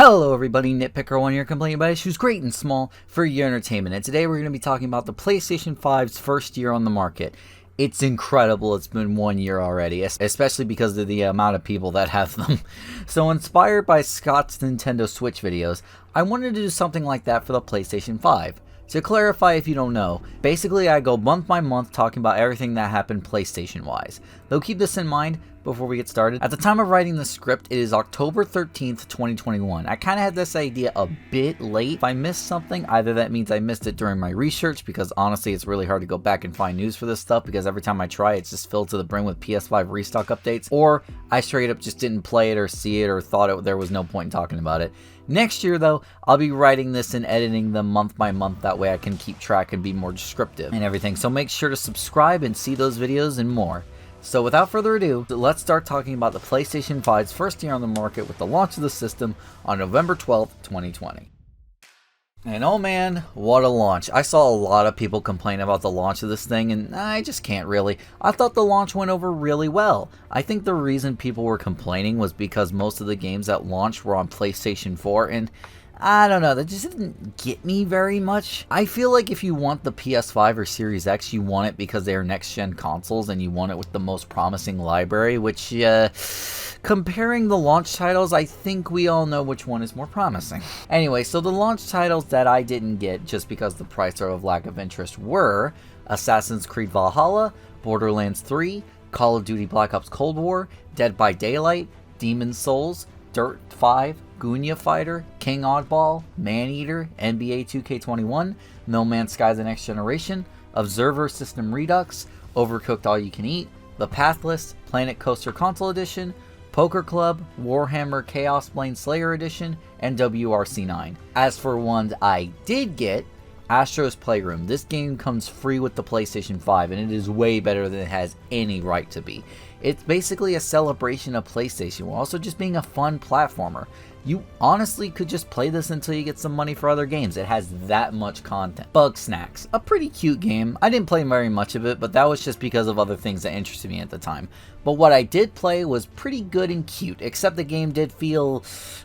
Hello everybody, Nitpicker1 here, complaining about issues great and small for your entertainment, and today we're going to be talking about the PlayStation 5's first year on the market. It's incredible it's been 1 year already, especially because of the amount of people that have them. So inspired by Scott's Nintendo Switch videos, I wanted to do something like that for the PlayStation 5. To clarify if you don't know, basically I go month by month talking about everything that happened PlayStation wise. Though keep this in mind before we get started. At the time of writing the script, it is October 13th, 2021. I kind of had this idea a bit late. If I missed something, either that means I missed it during my research, because honestly it's really hard to go back and find news for this stuff, because every time I try it's just filled to the brim with PS5 restock updates, or I straight up just didn't play it or see it or thought there was no point in talking about it. Next year though, I'll be writing this and editing them month by month, that way I can keep track and be more descriptive and everything. So make sure to subscribe and see those videos and more. So without further ado, let's start talking about the PlayStation 5's first year on the market with the launch of the system on November 12th, 2020. And oh man, what a launch. I saw a lot of people complain about the launch of this thing, and I just can't really. I thought the launch went over really well. I think the reason people were complaining was because most of the games that launched were on PlayStation 4, and I don't know, that just didn't get me very much. I feel like if you want the PS5 or Series X, you want it because they are next-gen consoles and you want it with the most promising library, which, comparing the launch titles, I think we all know which one is more promising. Anyway, so the launch titles that I didn't get just because the price or of lack of interest were Assassin's Creed Valhalla, Borderlands 3, Call of Duty Black Ops Cold War, Dead by Daylight, Demon's Souls, Dirt 5, Gunya Fighter, King Oddball, Maneater, NBA 2K21, No Man's Sky The Next Generation, Observer System Redux, Overcooked All You Can Eat, The Pathless, Planet Coaster Console Edition, Poker Club, Warhammer Chaos Blade Slayer Edition, and WRC9. As for ones I did get, Astro's Playroom. This game comes free with the PlayStation 5, and it is way better than it has any right to be. It's basically a celebration of PlayStation while also just being a fun platformer. You honestly could just play this until you get some money for other games. It has that much content. Bug Snacks, a pretty cute game. I didn't play very much of it, but that was just because of other things that interested me at the time. But what I did play was pretty good and cute, except the game did feel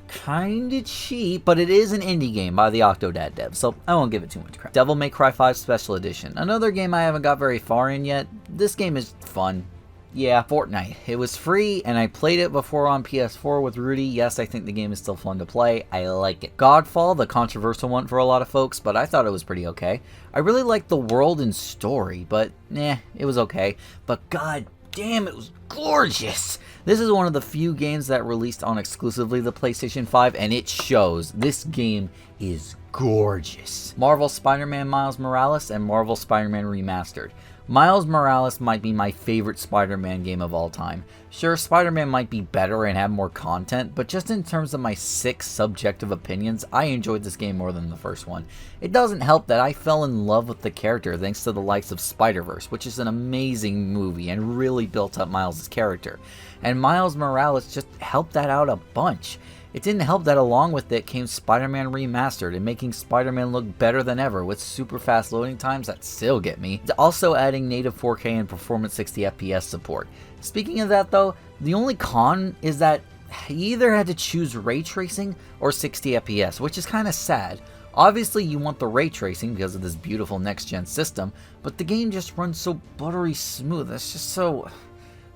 kinda cheap, but it is an indie game by the Octodad devs, so I won't give it too much credit. Devil May Cry 5 Special Edition, another game I haven't got very far in yet. This game is fun. Yeah, Fortnite. It was free, and I played it before on PS4 with Rudy. Yes, I think the game is still fun to play. I like it. Godfall, the controversial one for a lot of folks, but I thought it was pretty okay. I really liked the world and story, but it was okay. But god damn, it was gorgeous! This is one of the few games that released on exclusively the PlayStation 5, and it shows. This game is gorgeous. Marvel Spider-Man Miles Morales and Marvel Spider-Man Remastered. Miles Morales might be my favorite Spider-Man game of all time. Sure, Spider-Man might be better and have more content, but just in terms of my 6 subjective opinions, I enjoyed this game more than the first one. It doesn't help that I fell in love with the character thanks to the likes of Spider-Verse, which is an amazing movie and really built up Miles' character. And Miles Morales just helped that out a bunch. It didn't help that along with it came Spider-Man Remastered and making Spider-Man look better than ever with super fast loading times that still get me. Also adding native 4K and performance 60 FPS support. Speaking of that though, the only con is that you either had to choose ray tracing or 60 FPS, which is kind of sad. Obviously you want the ray tracing because of this beautiful next gen system, but the game just runs so buttery smooth. It's just so...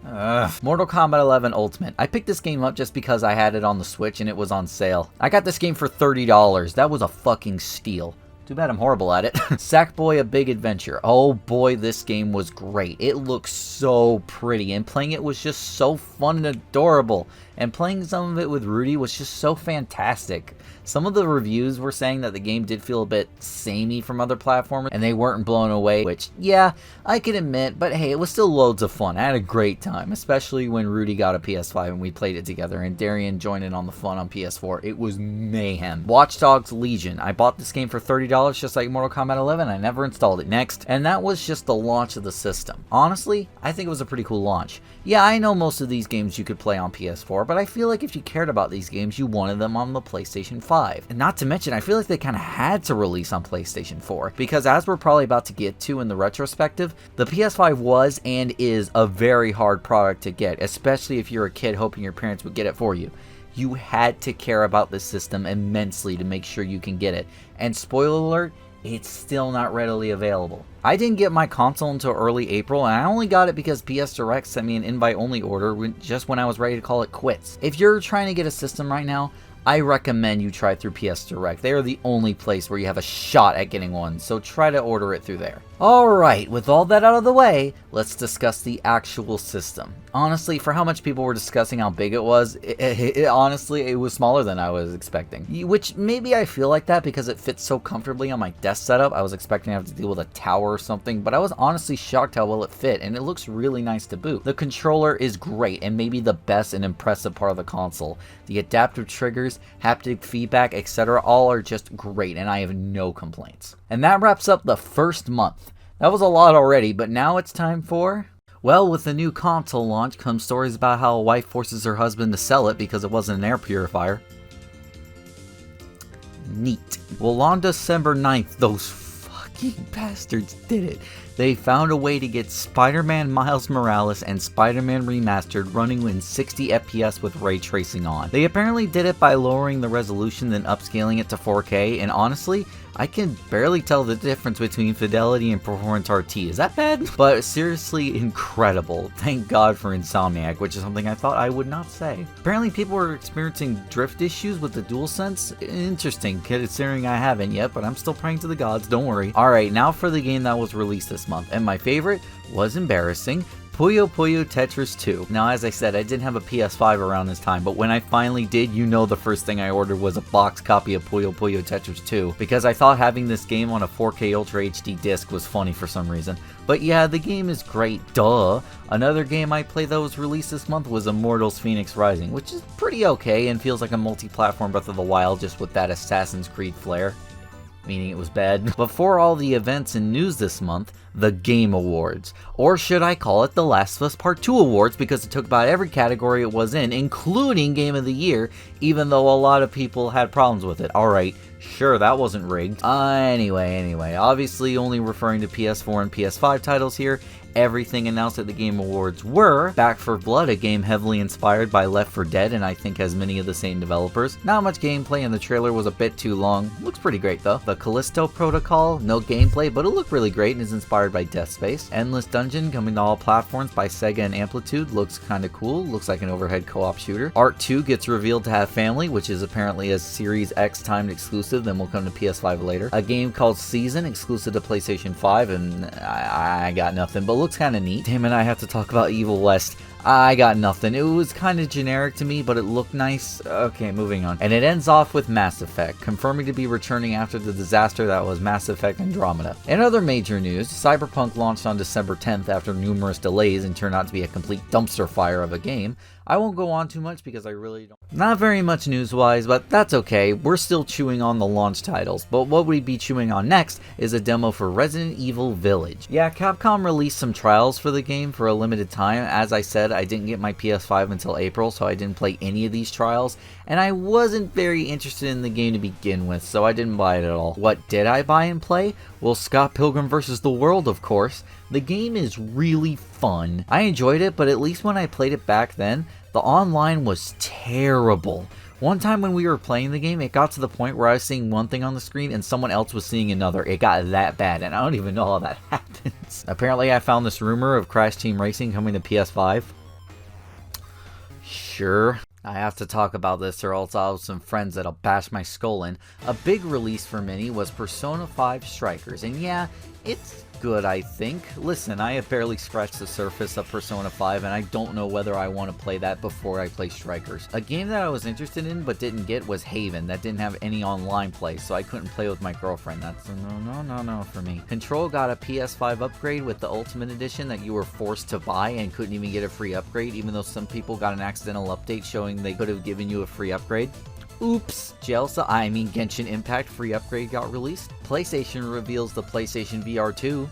Mortal Kombat 11 Ultimate. I picked this game up just because I had it on the Switch and it was on sale. I got this game for $30. That was a fucking steal. Too bad I'm horrible at it. Sackboy: A Big Adventure. Oh boy, this game was great. It looks so pretty, and playing it was just so fun and adorable. And playing some of it with Rudy was just so fantastic. Some of the reviews were saying that the game did feel a bit samey from other platformers, and they weren't blown away, which, yeah, I can admit, but hey, it was still loads of fun. I had a great time, especially when Rudy got a PS5 and we played it together, and Darian joined in on the fun on PS4. It was mayhem. Watch Dogs Legion. I bought this game for $30, just like Mortal Kombat 11. I never installed it. Next. And that was just the launch of the system. Honestly, I think it was a pretty cool launch. Yeah, I know most of these games you could play on PS4, but I feel like if you cared about these games, you wanted them on the PlayStation 5. And not to mention, I feel like they kind of had to release on PlayStation 4, because as we're probably about to get to in the retrospective, the PS5 was and is a very hard product to get, especially if you're a kid hoping your parents would get it for you. You had to care about this system immensely to make sure you can get it. And spoiler alert, it's still not readily available. I didn't get my console until early April, and I only got it because PS Direct sent me an invite-only order just when I was ready to call it quits. If you're trying to get a system right now, I recommend you try through PS Direct. They are the only place where you have a shot at getting one, so try to order it through there. Alright, with all that out of the way, let's discuss the actual system. Honestly, for how much people were discussing how big it was, honestly, it was smaller than I was expecting. Which, maybe I feel like that because it fits so comfortably on my desk setup. I was expecting to have to deal with a tower or something, but I was honestly shocked how well it fit, and it looks really nice to boot. The controller is great, and maybe the best and impressive part of the console. The adaptive triggers, haptic feedback, etc. all are just great, and I have no complaints. And that wraps up the first month. That was a lot already, but now it's time for... Well, with the new console launch come stories about how a wife forces her husband to sell it because it wasn't an air purifier. Neat. Well, on December 9th, those fucking bastards did it. They found a way to get Spider-Man Miles Morales and Spider-Man Remastered running in 60 FPS with ray tracing on. They apparently did it by lowering the resolution then upscaling it to 4K, and honestly, I can barely tell the difference between fidelity and performance RT. Is that bad? But seriously incredible. Thank God for Insomniac, which is something I thought I would not say. Apparently people were experiencing drift issues with the DualSense. Interesting, considering I haven't yet, but I'm still praying to the gods, don't worry. Alright, now for the game that was released this month, and my favorite was embarrassing. Puyo Puyo Tetris 2. Now, as I said, I didn't have a PS5 around this time, but when I finally did, you know the first thing I ordered was a box copy of Puyo Puyo Tetris 2, because I thought having this game on a 4K Ultra HD disc was funny for some reason. But yeah, the game is great, duh. Another game I played that was released this month was Immortals Phoenix Rising, which is pretty okay and feels like a multi-platform Breath of the Wild just with that Assassin's Creed flair. Meaning it was bad. But for all the events and news this month, the Game Awards. Or should I call it the Last of Us Part 2 Awards, because it took about every category it was in, including Game of the Year, even though a lot of people had problems with it. Alright, sure, that wasn't rigged. Anyway, obviously only referring to PS4 and PS5 titles here. Everything announced at the Game Awards were Back 4 Blood, a game heavily inspired by Left 4 Dead and I think has many of the same developers. Not much gameplay and the trailer was a bit too long. Looks pretty great though. The Callisto Protocol, no gameplay but it looked really great and is inspired by Death Space. Endless Dungeon, coming to all platforms by Sega and Amplitude, looks kinda cool. Looks like an overhead co-op shooter. Art 2 gets revealed to have family, which is apparently a Series X timed exclusive, then will come to PS5 later. A game called Season, exclusive to PlayStation 5, and I got nothing, but looks kind of neat. Damn it, I have to talk about Evil West. I got nothing. It was kind of generic to me, but it looked nice. Okay, moving on. And it ends off with Mass Effect, confirming to be returning after the disaster that was Mass Effect Andromeda. In other major news, Cyberpunk launched on December 10th after numerous delays and turned out to be a complete dumpster fire of a game. I won't go on too much because I really don't. Not very much news-wise, but that's okay. We're still chewing on the launch titles, but what we'd be chewing on next is a demo for Resident Evil Village. Yeah, Capcom released some trials for the game for a limited time. As I said, I didn't get my PS5 until April, so I didn't play any of these trials, and I wasn't very interested in the game to begin with, so I didn't buy it at all. What did I buy and play? Well, Scott Pilgrim vs. the World, of course. The game is really fun. I enjoyed it, but at least when I played it back then, the online was terrible. One time when we were playing the game, it got to the point where I was seeing one thing on the screen and someone else was seeing another. It got that bad, and I don't even know how that happens. Apparently, I found this rumor of Crash Team Racing coming to PS5. Sure. I have to talk about this or else I'll have some friends that'll bash my skull in. A big release for many was Persona 5 Strikers, and yeah, it's good, I think. Listen, I have barely scratched the surface of Persona 5 and I don't know whether I want to play that before I play Strikers. A game that I was interested in but didn't get was Haven, that didn't have any online play, so I couldn't play with my girlfriend. That's a no for me. Control got a PS5 upgrade with the Ultimate Edition that you were forced to buy and couldn't even get a free upgrade, even though some people got an accidental update showing they could have given you a free upgrade. Oops! Genshin Impact free upgrade got released. PlayStation reveals the PlayStation VR 2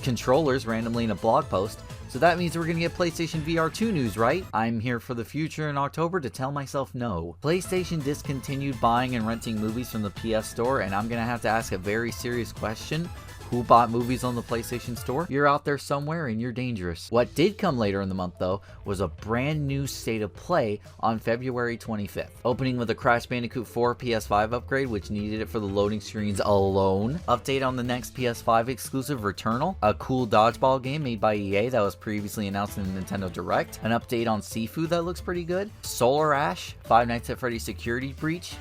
controllers randomly in a blog post. So that means we're gonna get PlayStation VR 2 news, right? I'm here for the future in October to tell myself no. PlayStation discontinued buying and renting movies from the PS Store, and I'm gonna have to ask a very serious question. who bought movies on the PlayStation Store? You're out there somewhere and you're dangerous. What did come later in the month though was a brand new State of Play on February 25th. Opening with a Crash Bandicoot 4 PS5 upgrade, which needed it for the loading screens alone. Update on the next PS5 exclusive Returnal. A cool dodgeball game made by EA that was previously announced in the Nintendo Direct. An update on Sifu that looks pretty good. Solar Ash. Five Nights at Freddy's Security Breach.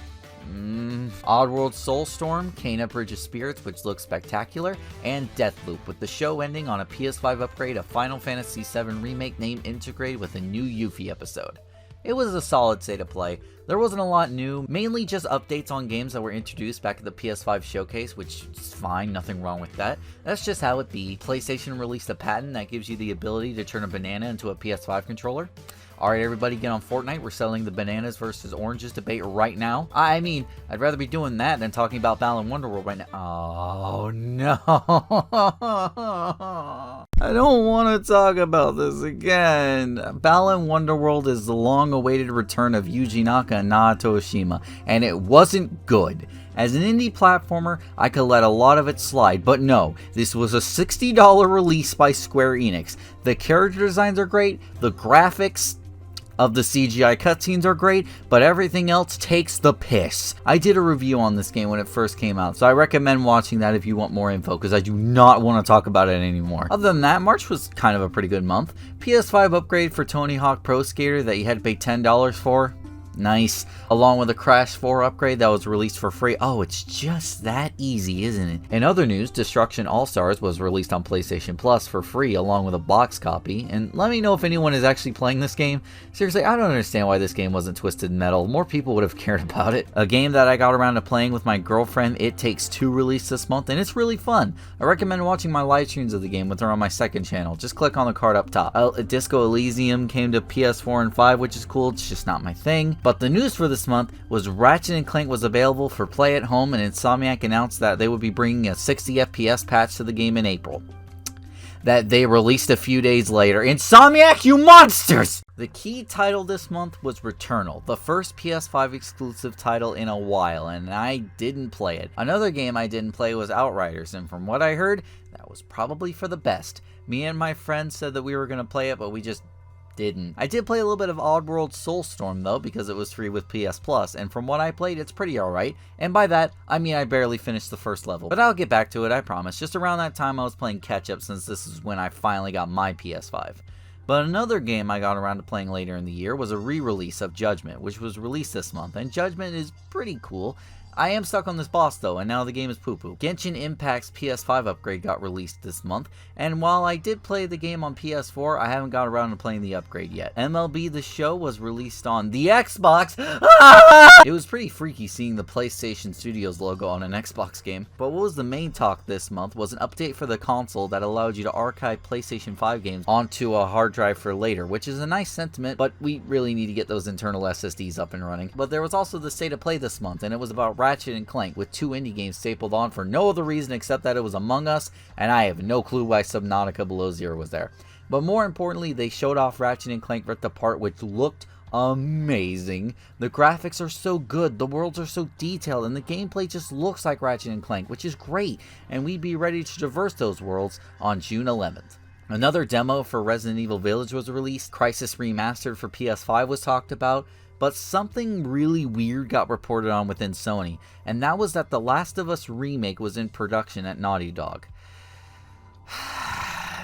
Oddworld Soulstorm, Kena Bridge of Spirits, which looks spectacular, and Deathloop, with the show ending on a PS5 upgrade, a Final Fantasy VII Remake name integrated with a new Yuffie episode. It was a solid State of Play. There wasn't a lot new, mainly just updates on games that were introduced back at the PS5 showcase, which is fine, nothing wrong with that. That's just how it be. PlayStation released a patent that gives you the ability to turn a banana into a PS5 controller. Alright everybody, get on Fortnite. We're settling the bananas versus oranges debate right now. I mean, I'd rather be doing that than talking about Balan Wonderworld right now. Oh no. I don't want to talk about this again. Balan Wonderworld is the long-awaited return of Yuji Naka and Naoto Oshima, and it wasn't good. As an indie platformer, I could let a lot of it slide, but no, this was a $60 release by Square Enix. The character designs are great, the graphics of the CGI cutscenes are great, but everything else takes the piss. I did a review on this game when it first came out, so I recommend watching that if you want more info, because I do not want to talk about it anymore. Other than that, March was kind of a pretty good month. PS5 upgrade for Tony Hawk Pro Skater that you had to pay $10 for. Nice. Along with a Crash 4 upgrade that was released for free. Oh, it's just that easy, isn't it? In other news, Destruction All-Stars was released on PlayStation Plus for free along with a box copy. And let me know if anyone is actually playing this game. Seriously, I don't understand why this game wasn't Twisted Metal. More people would have cared about it. A game that I got around to playing with my girlfriend, It Takes Two, released this month, and it's really fun. I recommend watching my live streams of the game with her on my second channel. Just click on the card up top. Disco Elysium came to PS4 and 5, which is cool. It's just not my thing. But the news for this month was Ratchet & Clank was available for play at home, and Insomniac announced that they would be bringing a 60 FPS patch to the game in April. That they released a few days later. Insomniac, you monsters! The key title this month was Returnal, the first PS5 exclusive title in a while, and I didn't play it. Another game I didn't play was Outriders, and from what I heard, that was probably for the best. Me and my friends said that we were going to play it, but we just didn't. I did play a little bit of Oddworld Soulstorm though, because it was free with PS Plus, and from what I played, it's pretty alright, and by that, I mean I barely finished the first level. But I'll get back to it, I promise. Just around that time I was playing catch up, since this is when I finally got my PS5. But another game I got around to playing later in the year was a re-release of Judgment, which was released this month, and Judgment is pretty cool. I am stuck on this boss though, and now the game is poo-poo. Genshin Impact's PS5 upgrade got released this month, and while I did play the game on PS4, I haven't got around to playing the upgrade yet. MLB The Show was released on the Xbox. It was pretty freaky seeing the PlayStation Studios logo on an Xbox game. But what was the main talk this month was an update for the console that allowed you to archive PlayStation 5 games onto a hard drive for later, which is a nice sentiment, but we really need to get those internal SSDs up and running. But there was also the State of Play this month, and it was about Ratchet & Clank, with 2 indie games stapled on for no other reason except that it was Among Us, and I have no clue why Subnautica Below Zero was there. But more importantly, they showed off Ratchet & Clank Rift Apart, which looked amazing. The graphics are so good, the worlds are so detailed, and the gameplay just looks like Ratchet & Clank, which is great, and we'd be ready to traverse those worlds on June 11th. Another demo for Resident Evil Village was released, Crysis Remastered for PS5 was talked about, but something really weird got reported on within Sony, and that was that The Last of Us remake was in production at Naughty Dog.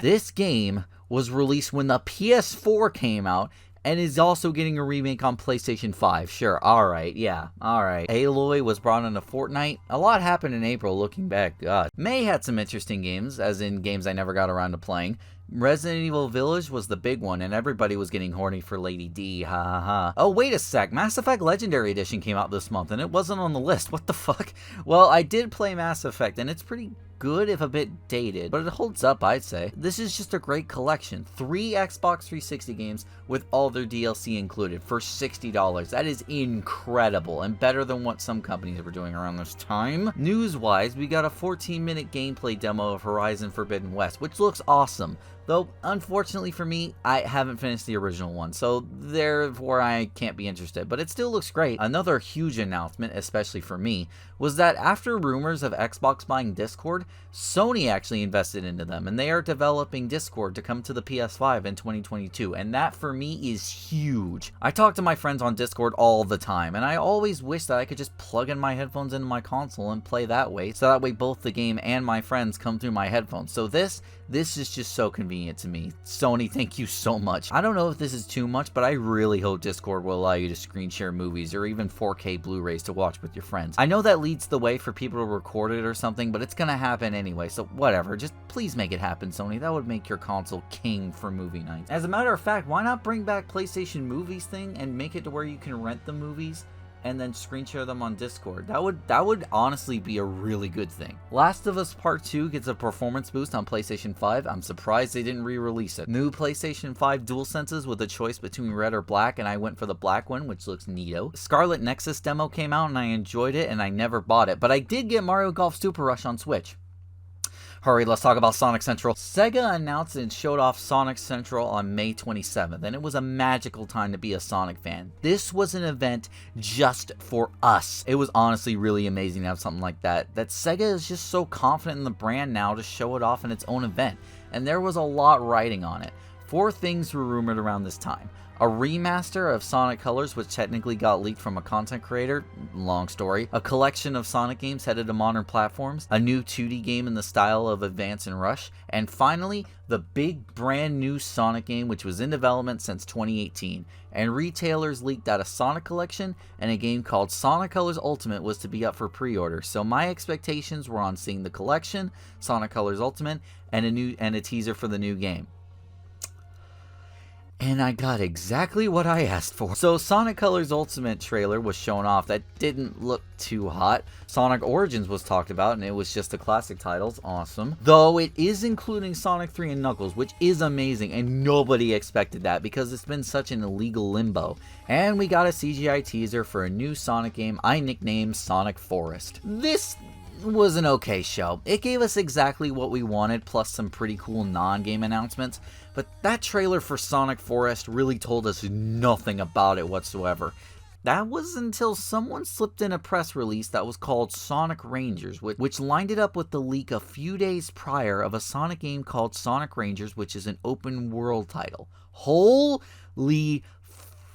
This game was released when the PS4 came out, and is also getting a remake on PlayStation 5. Sure, alright, yeah, alright. Aloy was brought into Fortnite. A lot happened in April, looking back, God. May had some interesting games, as in games I never got around to playing. Resident Evil Village was the big one, and everybody was getting horny for Lady D, ha ha ha. Oh, wait a sec, Mass Effect Legendary Edition came out this month, and it wasn't on the list, what the fuck? Well, I did play Mass Effect, and it's pretty good if a bit dated, but it holds up, I'd say. This is just a great collection. 3 Xbox 360 games with all their DLC included for $60. That is incredible, and better than what some companies were doing around this time. News-wise, we got a 14-minute gameplay demo of Horizon Forbidden West, which looks awesome. Though, unfortunately for me, I haven't finished the original one, so therefore I can't be interested, but it still looks great. Another huge announcement, especially for me, was that after rumors of Xbox buying Discord, Sony actually invested into them, and they are developing Discord to come to the PS5 in 2022, and that for me is huge. I talk to my friends on Discord all the time, and I always wish that I could just plug in my headphones into my console and play that way, so that way both the game and my friends come through my headphones. So this is just so convenient to me. Sony, thank you so much. I don't know if this is too much, but I really hope Discord will allow you to screen share movies or even 4K Blu-rays to watch with your friends. I know that leads the way for people to record it or something, but it's gonna happen anyway, so whatever. Just please make it happen, Sony. That would make your console king for movie nights. As a matter of fact, why not bring back PlayStation Movies thing and make it to where you can rent the movies and then screen share them on Discord? That would honestly be a really good thing. Last of Us Part 2 gets a performance boost on PlayStation 5. I'm surprised they didn't re-release it. New PlayStation 5 DualSenses with a choice between red or black, and I went for the black one, which looks neato. Scarlet Nexus demo came out and I enjoyed it, and I never bought it, but I did get Mario Golf Super Rush on Switch. Hurry, let's talk about Sonic Central. Sega announced and showed off Sonic Central on May 27th, and it was a magical time to be a Sonic fan. This was an event just for us. It was honestly really amazing to have something like that. Sega is just so confident in the brand now to show it off in its own event, and there was a lot riding on it. 4 things were rumored around this time. A remaster of Sonic Colors, which technically got leaked from a content creator, long story. A collection of Sonic games headed to modern platforms. A new 2D game in the style of Advance and Rush. And finally, the big brand new Sonic game, which was in development since 2018. And retailers leaked out a Sonic collection, and a game called Sonic Colors Ultimate was to be up for pre-order. So my expectations were on seeing the collection, Sonic Colors Ultimate, and a teaser for the new game. And I got exactly what I asked for. So Sonic Colors Ultimate trailer was shown off. That didn't look too hot. Sonic Origins was talked about, and it was just the classic titles. Awesome. Though it is including Sonic 3 and Knuckles, which is amazing, and nobody expected that because it's been such an illegal limbo. And we got a CGI teaser for a new Sonic game I nicknamed Sonic Forest. This was an okay show. It gave us exactly what we wanted, plus some pretty cool non-game announcements, but that trailer for Sonic Forest really told us nothing about it whatsoever. That was until someone slipped in a press release that was called Sonic Rangers, which lined it up with the leak a few days prior of a Sonic game called Sonic Rangers, which is an open world title. Holy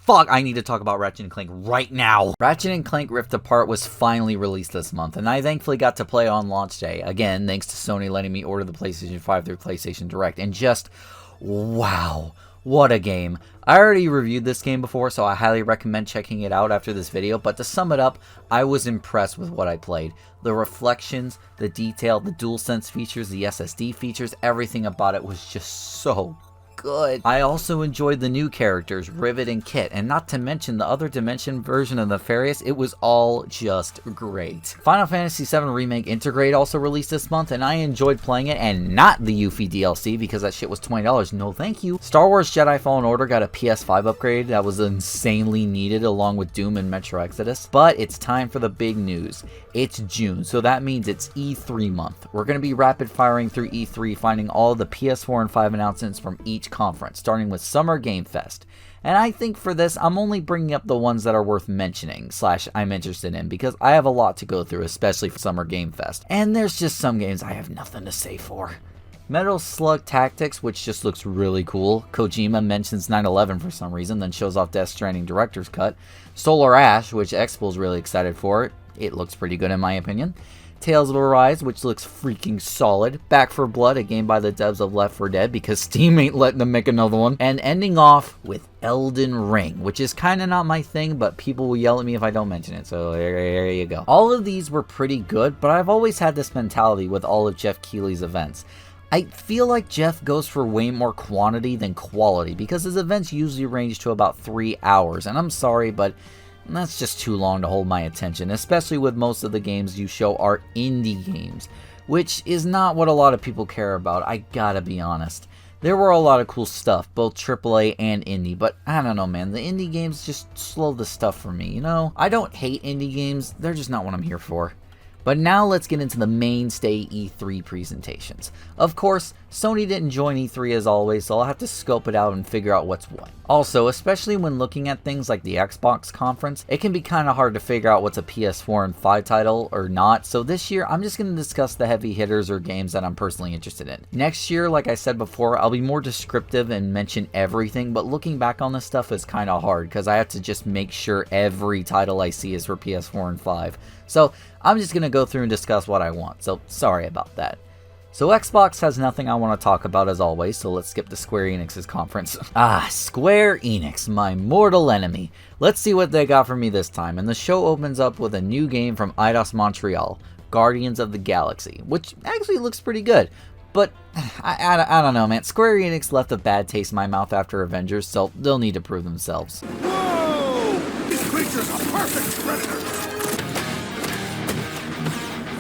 fuck, I need to talk about Ratchet & Clank right now. Ratchet & Clank Rift Apart was finally released this month, and I thankfully got to play on launch day. Again, thanks to Sony letting me order the PlayStation 5 through PlayStation Direct, and just, wow, what a game. I already reviewed this game before, so I highly recommend checking it out after this video, but to sum it up, I was impressed with what I played. The reflections, the detail, the DualSense features, the SSD features, everything about it was just so good. I also enjoyed the new characters, Rivet and Kit, and not to mention the other Dimension version of Nefarious. It was all just great. Final Fantasy VII Remake Integrate also released this month, and I enjoyed playing it, and not the Yuffie DLC because that shit was $20. No thank you. Star Wars Jedi Fallen Order got a PS5 upgrade that was insanely needed along with Doom and Metro Exodus, but it's time for the big news. It's June, so that means it's E3 month. We're going to be rapid firing through E3, finding all the PS4 and 5 announcements from each conference, starting with Summer Game Fest. And I think for this, I'm only bringing up the ones that are worth mentioning, / I'm interested in, because I have a lot to go through, especially for Summer Game Fest. And there's just some games I have nothing to say for. Metal Slug Tactics, which just looks really cool. Kojima mentions 9/11 for some reason, then shows off Death Stranding Director's Cut. Solar Ash, which Expo's really excited for. It looks pretty good in my opinion. Tales of Arise, which looks freaking solid. Back 4 Blood, a game by the devs of Left 4 Dead, because Steam ain't letting them make another one. And ending off with Elden Ring, which is kind of not my thing, but people will yell at me if I don't mention it, so there you go. All of these were pretty good, but I've always had this mentality with all of Jeff Keighley's events. I feel like Jeff goes for way more quantity than quality, because his events usually range to about 3 hours, and I'm sorry, but that's just too long to hold my attention, especially with most of the games you show are indie games, which is not what a lot of people care about, I gotta be honest. There were a lot of cool stuff, both AAA and indie, but I don't know man, the indie games just slow the stuff for me, you know? I don't hate indie games, they're just not what I'm here for. But now let's get into the mainstay E3 presentations. Of course, Sony didn't join E3 as always, so I'll have to scope it out and figure out what's what. Also, especially when looking at things like the Xbox conference, it can be kind of hard to figure out what's a PS4 and 5 title or not, so this year I'm just going to discuss the heavy hitters or games that I'm personally interested in. Next year, like I said before, I'll be more descriptive and mention everything, but looking back on this stuff is kind of hard because I have to just make sure every title I see is for PS4 and 5. So I'm just going to go through and discuss what I want, so sorry about that. So Xbox has nothing I want to talk about as always, so let's skip to Square Enix's conference. Square Enix, my mortal enemy. Let's see what they got for me this time, and the show opens up with a new game from Eidos Montreal, Guardians of the Galaxy, which actually looks pretty good. But I don't know, man. Square Enix left a bad taste in my mouth after Avengers, so they'll need to prove themselves. Whoa! These creatures are perfect predators!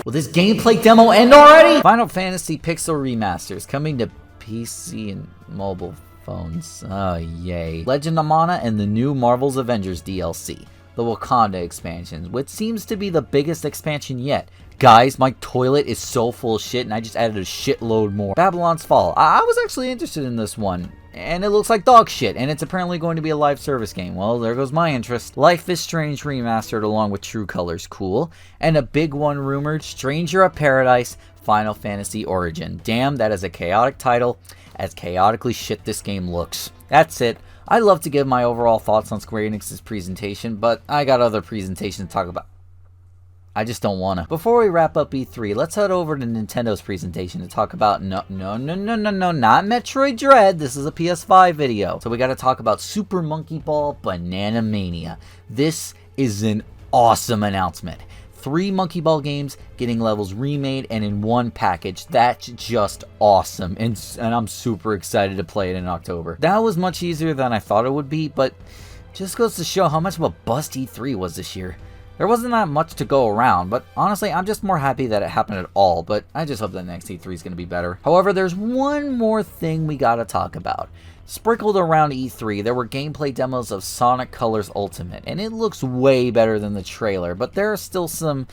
Will this gameplay demo end already? Final Fantasy Pixel Remasters coming to PC and mobile phones. Oh, yay. Legend of Mana and the new Marvel's Avengers DLC. The Wakanda expansion, which seems to be the biggest expansion yet. Guys, my toilet is so full of shit and I just added a shitload more. Babylon's Fall. I was actually interested in this one. And it looks like dog shit, and it's apparently going to be a live service game. Well, there goes my interest. Life is Strange Remastered along with True Colors, cool. And a big one rumored, Stranger of Paradise, Final Fantasy Origin. Damn, that is a chaotic title, as chaotically shit this game looks. That's it. I'd love to give my overall thoughts on Square Enix's presentation, but I got other presentations to talk about. I just don't wanna. Before we wrap up E3, let's head over to Nintendo's presentation to talk about not Metroid Dread. This is a PS5 video. So we gotta talk about Super Monkey Ball Banana Mania. This is an awesome announcement. 3 Monkey Ball games getting levels remade and in one package. That's just awesome, and I'm super excited to play it in October. That was much easier than I thought it would be, but just goes to show how much of a bust E3 was this year. There wasn't that much to go around, but honestly, I'm just more happy that it happened at all, but I just hope that next E3 is going to be better. However, there's one more thing we gotta talk about. Sprinkled around E3, there were gameplay demos of Sonic Colors Ultimate, and it looks way better than the trailer, but there are still some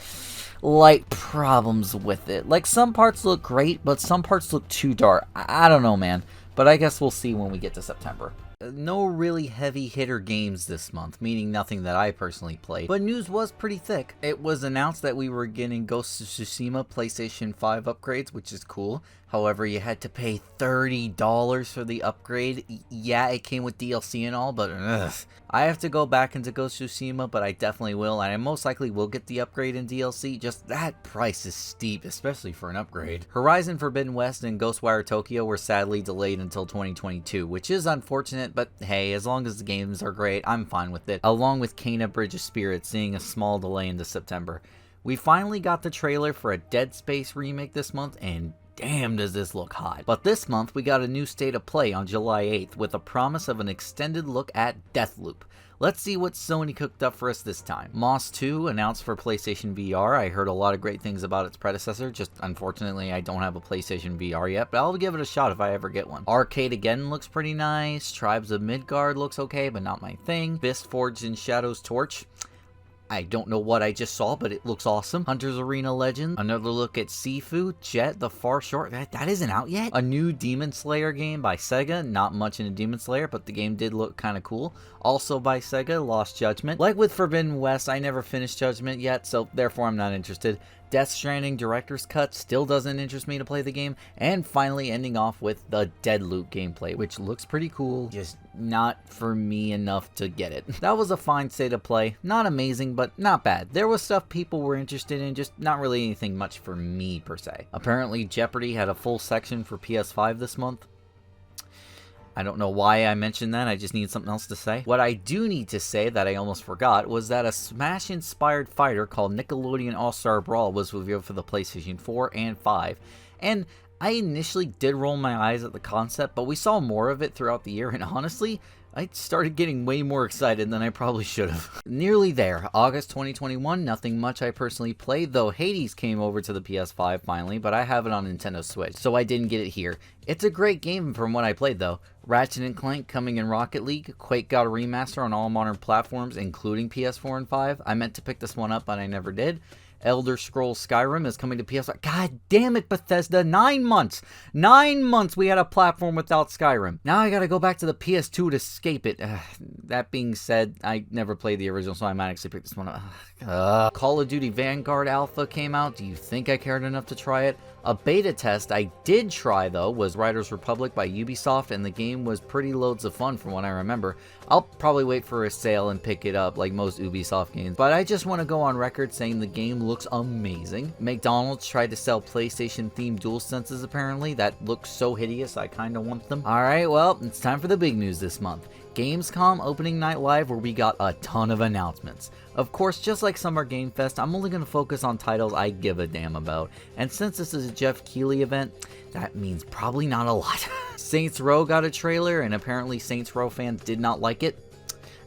light problems with it. Like, some parts look great, but some parts look too dark. I don't know, man, but I guess we'll see when we get to September. No really heavy hitter games this month, meaning nothing that I personally played, but news was pretty thick. It was announced that we were getting Ghost of Tsushima PlayStation 5 upgrades, which is cool. However, you had to pay $30 for the upgrade. Yeah, it came with DLC and all, but ugh. I have to go back into Ghost of Tsushima, but I definitely will, and I most likely will get the upgrade in DLC. Just that price is steep, especially for an upgrade. Horizon Forbidden West and Ghostwire Tokyo were sadly delayed until 2022, which is unfortunate, but hey, as long as the games are great, I'm fine with it. Along with Kena Bridge of Spirits seeing a small delay into September. We finally got the trailer for a Dead Space remake this month, and damn does this look hot. But this month we got a new state of play on July 8th with a promise of an extended look at Deathloop. Let's see what Sony cooked up for us this time. Moss 2 announced for PlayStation VR. I heard a lot of great things about its predecessor, just unfortunately I don't have a PlayStation VR yet, but I'll give it a shot if I ever get one. Arcade again looks pretty nice. Tribes of Midgard looks okay, but not my thing. Fist Forged in Shadow's Torch. I don't know what I just saw, but it looks awesome. Hunter's Arena Legend. Another look at Sifu. Jet, The Far Shore. That isn't out yet. A new Demon Slayer game by Sega. Not much into Demon Slayer, but the game did look kind of cool. Also by Sega, Lost Judgment. Like with Forbidden West, I never finished Judgment yet, so therefore I'm not interested. Death Stranding Director's Cut still doesn't interest me to play the game. And finally ending off with the Deadloop gameplay, which looks pretty cool, just not for me enough to get it. That was a fine state of play. Not amazing, but not bad. There was stuff people were interested in, just not really anything much for me per se. Apparently Jeopardy had a full section for PS5 this month. I don't know why I mentioned that, I just need something else to say. What I do need to say that I almost forgot was that a Smash-inspired fighter called Nickelodeon All-Star Brawl was revealed for the PlayStation 4 and 5. And I initially did roll my eyes at the concept, but we saw more of it throughout the year, and honestly, I started getting way more excited than I probably should have. Nearly there. August 2021, nothing much I personally played, though Hades came over to the PS5 finally, but I have it on Nintendo Switch, so I didn't get it here. It's a great game from what I played though. Ratchet & Clank coming in Rocket League, Quake got a remaster on all modern platforms, including PS4 and 5. I meant to pick this one up, but I never did. Elder Scrolls Skyrim is coming to PS5. God damn it, Bethesda. 9 months. 9 months we had a platform without Skyrim. Now I gotta go back to the PS2 to escape it. That being said, I never played the original, so I might actually pick this one up. Call of Duty Vanguard Alpha came out. Do you think I cared enough to try it? A beta test I did try, though, was Riders Republic by Ubisoft, and the game was pretty loads of fun from what I remember. I'll probably wait for a sale and pick it up like most Ubisoft games, but I just want to go on record saying the game looks amazing. McDonald's tried to sell PlayStation-themed DualSenses apparently. That looks so hideous, I kind of want them. Alright, well, it's time for the big news this month. Gamescom opening night live, where we got a ton of announcements. Of course, just like Summer Game Fest, I'm only going to focus on titles I give a damn about, and since this is a Jeff Keighley event, that means probably not a lot. Saints Row got a trailer, and apparently Saints Row fans did not like it.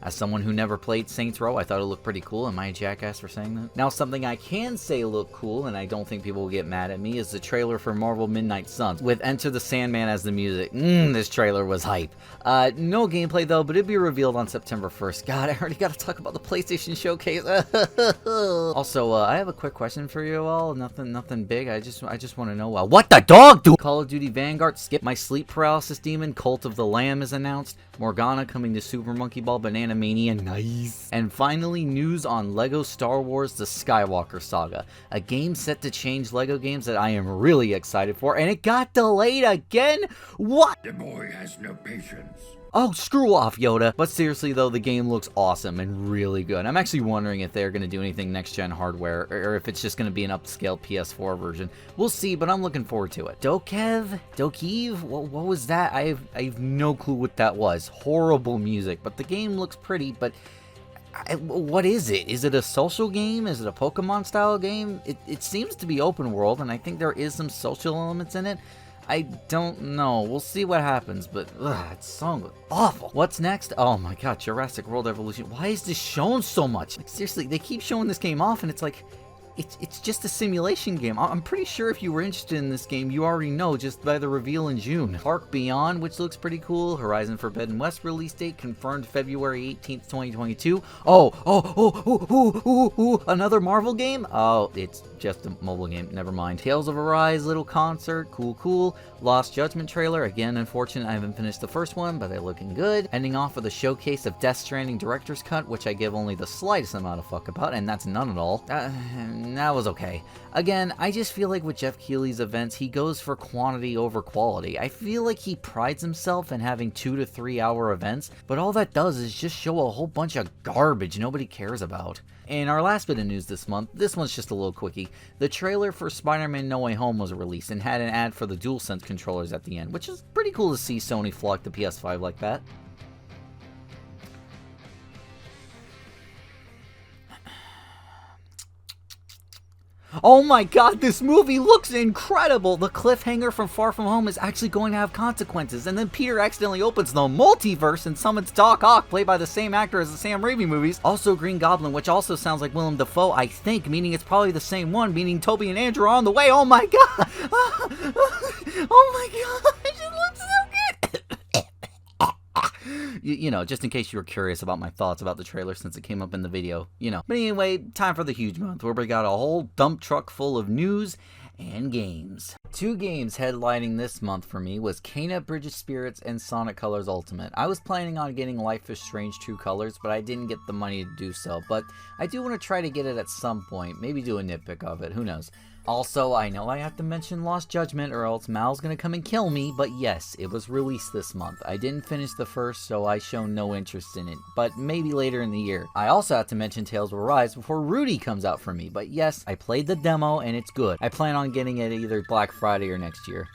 As someone who never played Saints Row, I thought it looked pretty cool. Am I a jackass for saying that? Now, something I can say looked cool, and I don't think people will get mad at me, is the trailer for Marvel Midnight Suns, with Enter the Sandman as the music. This trailer was hype. No gameplay though, but it'll be revealed on September 1st. God, I already gotta talk about the PlayStation Showcase. Also, I have a quick question for you all. Nothing big. I just want to know, what the dog do? Call of Duty Vanguard, skip my sleep paralysis demon. Cult of the Lamb is announced. Morgana coming to Super Monkey Ball Banana Mania, nice. And finally, news on LEGO Star Wars The Skywalker Saga, a game set to change LEGO games that I am really excited for, and it got delayed again? What? The boy has no patience. Oh, screw off, Yoda. But seriously, though, the game looks awesome and really good. I'm actually wondering if they're going to do anything next-gen hardware, or if it's just going to be an upscaled PS4 version. We'll see, but I'm looking forward to it. Dokev? What was that? I have no clue what that was. Horrible music, but the game looks pretty, but what is it? Is it a social game? Is it a Pokemon-style game? It seems to be open world, and I think there is some social elements in it. I don't know. We'll see what happens, but that song was awful. What's next? Oh my god, Jurassic World Evolution. Why is this shown so much? Like, seriously, they keep showing this game off, and it's like, it's just a simulation game. I'm pretty sure if you were interested in this game, you already know just by the reveal in June. Park Beyond, which looks pretty cool. Horizon Forbidden West release date confirmed February 18th, 2022. Another Marvel game? Oh, it's just a mobile game. Never mind. Tales of Arise, little concert. Cool. Lost Judgment trailer. Again, unfortunate I haven't finished the first one, but they're looking good. Ending off with a showcase of Death Stranding Director's Cut, which I give only the slightest amount of fuck about, and that's none at all. That was okay. Again, I just feel like with Jeff Keighley's events, he goes for quantity over quality. I feel like he prides himself in having 2 to 3 hour events, but all that does is just show a whole bunch of garbage nobody cares about. And our last bit of news this month, this one's just a little quickie. The trailer for Spider-Man No Way Home was released and had an ad for the DualSense controllers at the end, which is pretty cool to see Sony flock the PS5 like that. Oh my god, this movie looks incredible! The cliffhanger from Far From Home is actually going to have consequences, and then Peter accidentally opens the multiverse and summons Doc Ock, played by the same actor as the Sam Raimi movies. Also Green Goblin, which also sounds like Willem Dafoe, I think, meaning it's probably the same one, meaning Toby and Andrew are on the way. Oh my god! Oh my god, it just looks so good! You know, just in case you were curious about my thoughts about the trailer since it came up in the video, you know. But anyway, time for the huge month, where we got a whole dump truck full of news and games. 2 games headlining this month for me was Kena Bridge of Spirits and Sonic Colors Ultimate. I was planning on getting Life is Strange True Colors, but I didn't get the money to do so. But I do want to try to get it at some point, maybe do a nitpick of it, who knows. Also, I know I have to mention Lost Judgment or else Mal's gonna come and kill me, but yes, it was released this month. I didn't finish the first, so I show no interest in it, but maybe later in the year. I also have to mention Tales of Arise before Rudy comes out for me, but yes, I played the demo and it's good. I plan on getting it either Black Friday or next year.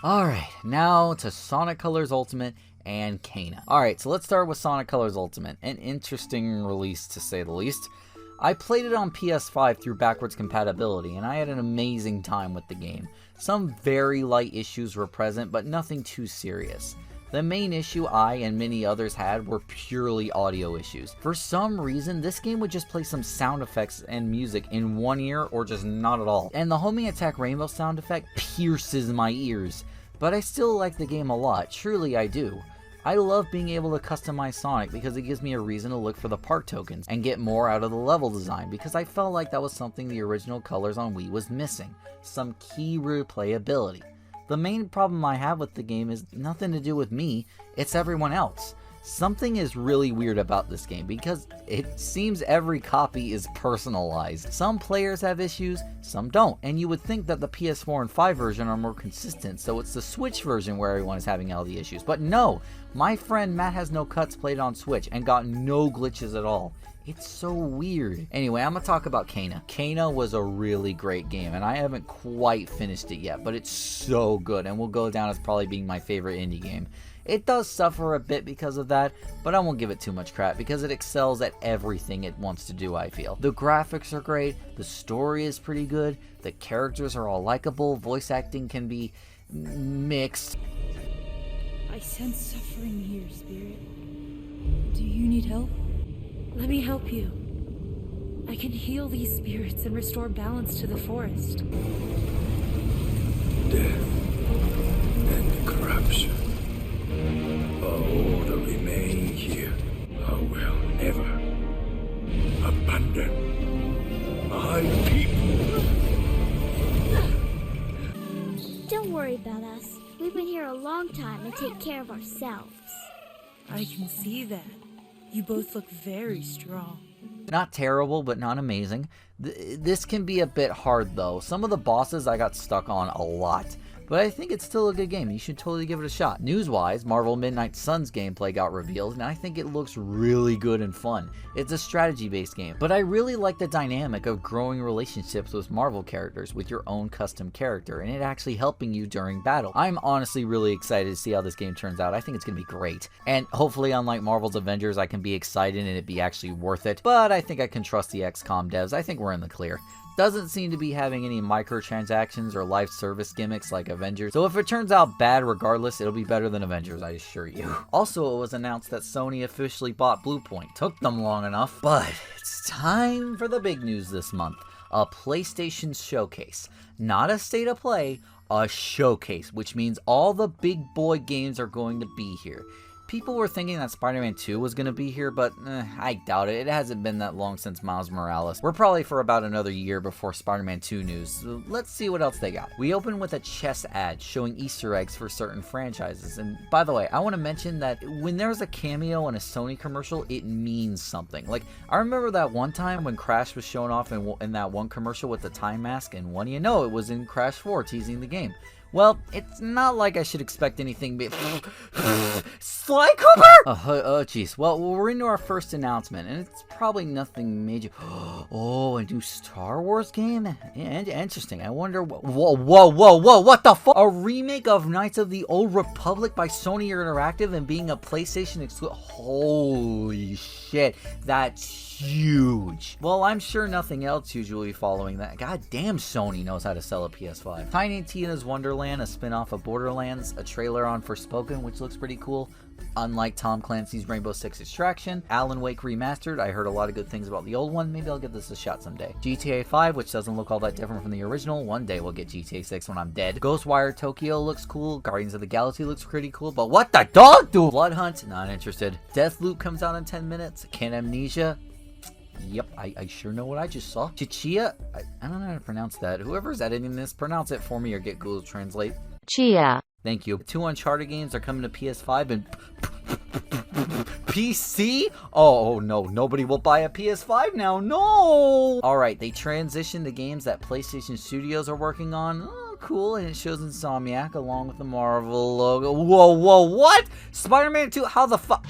Alright, now to Sonic Colors Ultimate and Kena. Alright, so let's start with Sonic Colors Ultimate. An interesting release to say the least. I played it on PS5 through backwards compatibility, and I had an amazing time with the game. Some very light issues were present, but nothing too serious. The main issue I and many others had were purely audio issues. For some reason, this game would just play some sound effects and music in one ear or just not at all. And the Homing Attack Rainbow sound effect pierces my ears. But I still like the game a lot, truly I do. I love being able to customize Sonic because it gives me a reason to look for the park tokens and get more out of the level design, because I felt like that was something the original Colors on Wii was missing, some key replayability. The main problem I have with the game is nothing to do with me, it's everyone else. Something is really weird about this game because it seems every copy is personalized. Some players have issues, some don't, and you would think that the PS4 and 5 version are more consistent, so it's the Switch version where everyone is having all the issues. But no, my friend Matt Has No Cuts played on Switch and got no glitches at all. It's so weird. Anyway, I'm gonna talk about Kena. Kena was a really great game, and I haven't quite finished it yet, but it's so good and will go down as probably being my favorite indie game. It does suffer a bit because of that, but I won't give it too much crap because it excels at everything it wants to do, I feel. The graphics are great, the story is pretty good, the characters are all likable, voice acting can be mixed. I sense suffering here, Spirit. Do you need help? Let me help you. I can heal these spirits and restore balance to the forest. Death and corruption. All that remain here, I will never abandon my people. Don't worry about us. We've been here a long time and take care of ourselves. I can see that. You both look very strong. Not terrible, but not amazing. This can be a bit hard though. Some of the bosses I got stuck on a lot. But I think it's still a good game. You should totally give it a shot. News-wise, Marvel Midnight Suns gameplay got revealed, and I think it looks really good and fun. It's a strategy-based game, but I really like the dynamic of growing relationships with Marvel characters with your own custom character, and it actually helping you during battle. I'm honestly really excited to see how this game turns out. I think it's going to be great. And hopefully, unlike Marvel's Avengers, I can be excited and it be actually worth it. But I think I can trust the XCOM devs. I think we're in the clear. Doesn't seem to be having any microtransactions or live service gimmicks like Avengers, so if it turns out bad regardless, it'll be better than Avengers, I assure you. Also, it was announced that Sony officially bought Bluepoint. Took them long enough, but it's time for the big news this month. A PlayStation showcase. Not a state of play, a showcase, which means all the big boy games are going to be here. People were thinking that Spider-Man 2 was going to be here, but I doubt it. It hasn't been that long since Miles Morales. We're probably for about another year before Spider-Man 2 news, so let's see what else they got. We open with a chess ad showing Easter eggs for certain franchises. And by the way, I want to mention that when there's a cameo in a Sony commercial, it means something. Like, I remember that one time when Crash was shown off in that one commercial with the time mask, and when you know it was in Crash 4 teasing the game. Well, it's not like I should expect anything but Sly Cooper! Oh, jeez. Well, we're into our first announcement, and it's probably nothing major. Oh, a new Star Wars game? Yeah, interesting. I wonder whoa, what the fuck? A remake of Knights of the Old Republic by Sony Interactive and being a PlayStation exclusive? Holy shit, that's huge. Well, I'm sure nothing else huge will be following that. God damn, Sony knows how to sell a PS5. Tiny Tina's Wonderland, a spin-off of Borderlands, a trailer on Forspoken, which looks pretty cool. Unlike Tom Clancy's Rainbow Six Extraction, Alan Wake Remastered. I heard a lot of good things about the old one. Maybe I'll give this a shot someday. GTA 5, which doesn't look all that different from the original. One day we'll get GTA 6 when I'm dead. Ghostwire Tokyo looks cool. Guardians of the Galaxy looks pretty cool. But what the dog do? Blood Hunt, not interested. Deathloop comes out in 10 minutes. Can Amnesia? Yep, I sure know what I just saw. Chia? I don't know how to pronounce that. Whoever's editing this, pronounce it for me or get Google Translate. Chia. Thank you. 2 Uncharted games are coming to PS5 and PC? Oh no, nobody will buy a PS5 now. No! Alright, they transitioned the games that PlayStation Studios are working on. Oh, cool, and it shows Insomniac along with the Marvel logo. Whoa, what? Spider-Man 2? How the fuck?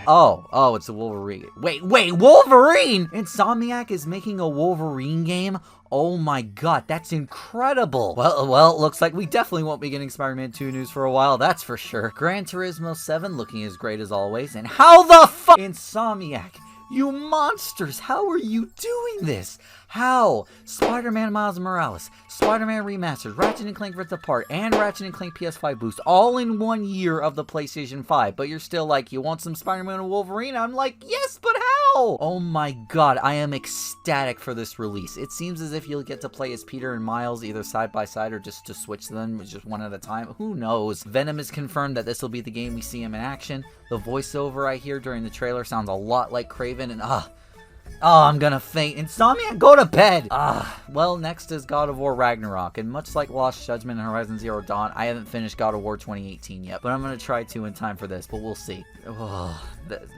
Oh, it's a Wolverine. Wait, Wolverine? Insomniac is making a Wolverine game? Oh my god, that's incredible. Well, looks like we definitely won't be getting Spider-Man 2 news for a while, that's for sure. Gran Turismo 7 looking as great as always, and how the fuck? Insomniac, you monsters, how are you doing this? How? Spider-Man Miles Morales, Spider-Man Remastered, Ratchet & Clank Rift Apart, and Ratchet & Clank PS5 Boost, all in 1 year of the PlayStation 5, but you're still like, you want some Spider-Man and Wolverine? I'm like, yes, but how? no! Oh my god, I am ecstatic for this release. It seems as if you'll get to play as Peter and Miles either side by side or just to switch them just one at a time. Who knows? Venom has confirmed that this will be the game we see him in action. The voiceover I hear during the trailer sounds a lot like Kraven, and I'm gonna faint. Insomniac, go to bed! Well, next is God of War Ragnarok, and much like Lost Judgment and Horizon Zero Dawn, I haven't finished God of War 2018 yet, but I'm gonna try to in time for this, but we'll see.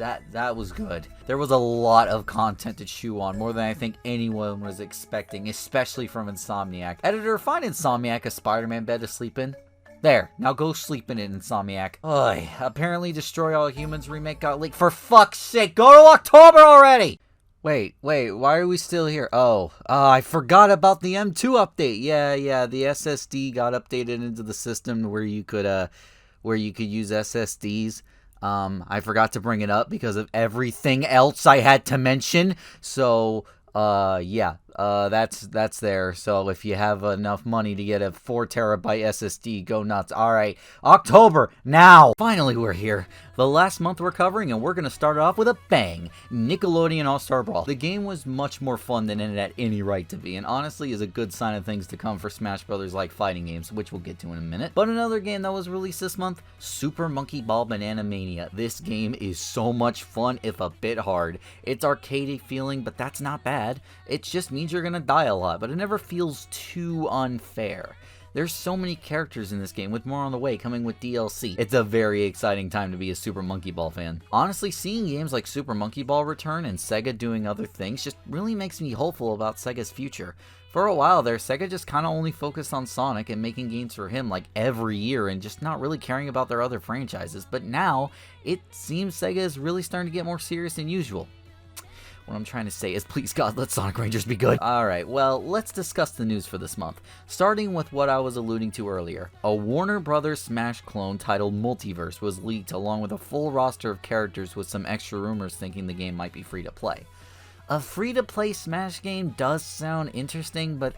That was good. There was a lot of content to chew on, more than I think anyone was expecting, especially from Insomniac. Editor, find Insomniac a Spider-Man bed to sleep in. There, now go sleep in it, Insomniac. Ugh, apparently Destroy All Humans remake got leaked. For fuck's sake, go to October already! Wait, why are we still here? I forgot about the M2 update. Yeah, the SSD got updated into the system where you could use SSDs. I forgot to bring it up because of everything else I had to mention. So, that's there. So if you have enough money to get a 4 terabyte SSD, go nuts. All right, October now. Finally, we're here. The last month we're covering, and we're gonna start it off with a bang. Nickelodeon All-Star Brawl. The game was much more fun than it had any right to be, and honestly is a good sign of things to come for Smash Brothers like fighting games, which we'll get to in a minute. But another game that was released this month, Super Monkey Ball Banana Mania. This game is so much fun, if a bit hard. It's arcadey feeling, but that's not bad. It just means you're gonna die a lot, but it never feels too unfair. There's so many characters in this game, with more on the way coming with DLC. It's a very exciting time to be a Super Monkey Ball fan. Honestly, seeing games like Super Monkey Ball return and Sega doing other things just really makes me hopeful about Sega's future. For a while there, Sega just kinda only focused on Sonic and making games for him like every year and just not really caring about their other franchises, but now it seems Sega is really starting to get more serious than usual. What I'm trying to say is, please God, let Sonic Rangers be good. Alright, well, let's discuss the news for this month. Starting with what I was alluding to earlier. A Warner Brothers Smash clone titled Multiverse was leaked along with a full roster of characters with some extra rumors thinking the game might be free to play. A free-to-play Smash game does sound interesting, but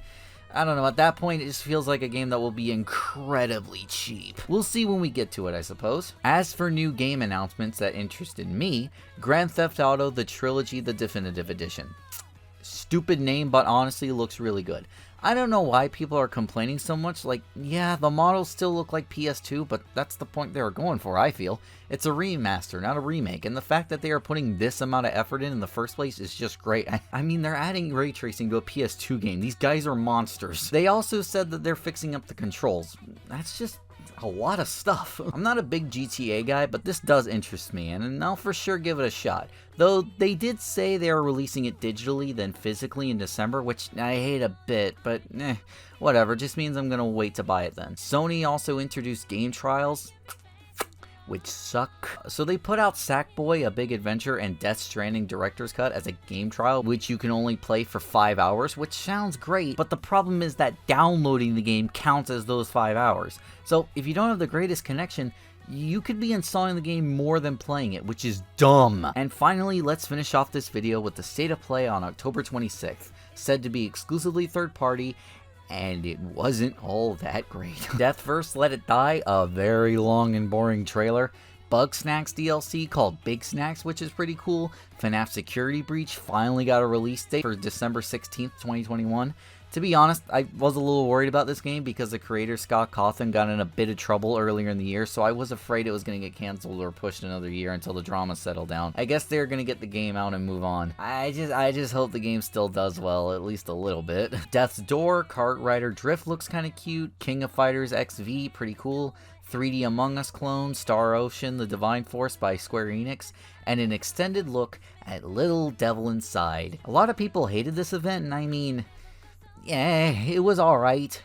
I don't know, at that point it just feels like a game that will be incredibly cheap. We'll see when we get to it, I suppose. As for new game announcements that interested me, Grand Theft Auto The Trilogy The Definitive Edition. Stupid name, but honestly looks really good. I don't know why people are complaining so much. Like, yeah, the models still look like PS2, but that's the point they were going for, I feel. It's a remaster, not a remake, and the fact that they are putting this amount of effort in the first place is just great. I mean, they're adding ray tracing to a PS2 game. These guys are monsters. They also said that they're fixing up the controls. That's just a lot of stuff. I'm not a big GTA guy, but this does interest me, and I'll for sure give it a shot. Though they did say they are releasing it digitally then physically in December, which I hate a bit, but whatever, just means I'm gonna wait to buy it then. Sony also introduced game trials, which suck. So they put out Sackboy: A Big Adventure and Death Stranding Director's Cut as a game trial, which you can only play for 5 hours, which sounds great, but the problem is that downloading the game counts as those 5 hours. So if you don't have the greatest connection, you could be installing the game more than playing it, which is dumb. And finally, let's finish off this video with the state of play on October 26th, said to be exclusively third party, and it wasn't all that great. Death First Let It Die, a very long and boring trailer. Bug Snacks DLC called Big Snacks, which is pretty cool. FNAF Security Breach finally got a release date for December 16th, 2021. To be honest, I was a little worried about this game because the creator Scott Cawthon got in a bit of trouble earlier in the year, so I was afraid it was going to get cancelled or pushed another year until the drama settled down. I guess they're going to get the game out and move on. I just hope the game still does well, at least a little bit. Death's Door, Kart Rider Drift looks kind of cute. King of Fighters XV, pretty cool. 3D Among Us clone, Star Ocean, The Divine Force by Square Enix, and an extended look at Little Devil Inside. A lot of people hated this event, and I mean, yeah, it was alright.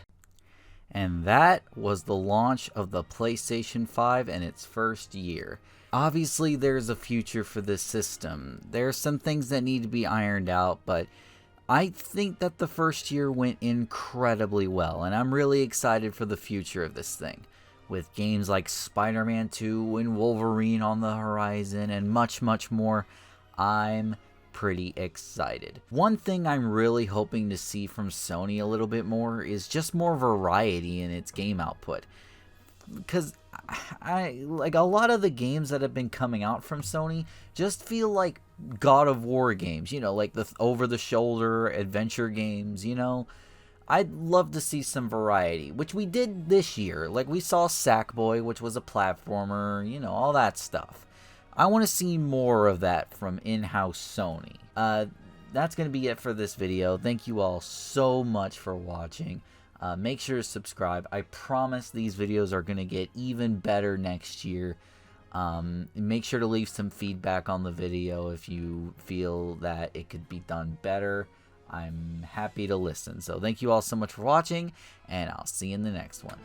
And that was the launch of the PlayStation 5 in its first year. Obviously, there's a future for this system. There are some things that need to be ironed out, but I think that the first year went incredibly well, and I'm really excited for the future of this thing. With games like Spider-Man 2 and Wolverine on the horizon and much, much more, I'm pretty excited. One thing I'm really hoping to see from Sony a little bit more is just more variety in its game output. because I like a lot of the games that have been coming out from Sony just feel like God of War games, you know, like the over-the-shoulder adventure games, you know. I'd love to see some variety, which we did this year. Like, we saw Sackboy, which was a platformer, you know, all that stuff. I want to see more of that from in-house Sony. That's going to be it for this video. Thank you all so much for watching. Make sure to subscribe. I promise these videos are going to get even better next year. Make sure to leave some feedback on the video if you feel that it could be done better. I'm happy to listen. So thank you all so much for watching, and I'll see you in the next one.